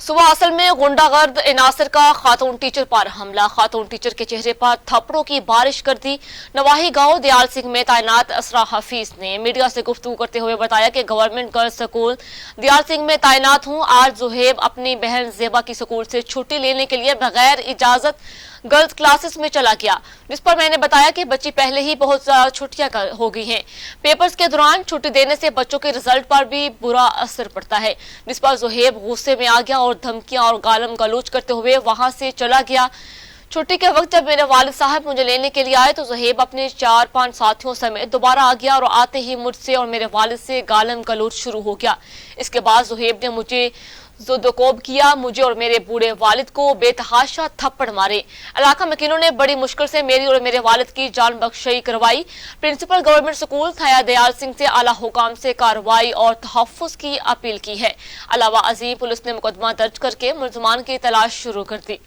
सुबह असल में गुंडागर्द इनासिर का खातून टीचर पर हमला, खातून टीचर के चेहरे पर थप्पड़ों की बारिश कर दी। नवाही गांव दयाल सिंह में तैनात असरा हफीज ने मीडिया से गुफ्तगू करते हुए बताया कि government girls school Dayal Singh में तैनात हूं। आज जुहेब अपनी बहन जेबा की स्कूल से छुट्टी लेने के लिए बगैर इजाजत गर्ल्स क्लासेस में चला गया, जिस पर मैंने बताया कि बच्ची पहले ही बहुत छुट्टियां हो गई हैं। पेपर्स के दौरान छुट्टी देने से बच्चों के रिजल्ट पर भी बुरा असर पड़ता है, जिस पर जुहेब गुस्से में आ गया और धमकियां और गालम गलोच करते हुए वहां से चला गया। छुट्टी के वक्त जब मेरे वालिद साहब मुझे लेने के लिए आए तो जुहेब अपने 4-5 साथियों समेत दोबारा आ गया और आते ही मुझसे और मेरे वालिद से गालम गलोच शुरू हो गया। इसके बाद जुहेब ने मुझे ज़ुदकोब किया, मुझे और मेरे बूढ़े वालिद को बेतहाशा थप्पड़ मारे। इलाका वकीलों ने बड़ी मुश्किल से मेरी और मेरे वालिद की जान बख्शई करवाई। प्रिंसिपल गवर्नमेंट स्कूल थाया दयाल सिंह से आला हुकाम से कार्रवाई और तहफ़्फ़ुज़ की अपील की है। अलावा अजीम पुलिस ने मुकदमा दर्ज करके मुल्ज़मान की तलाश शुरू कर दी।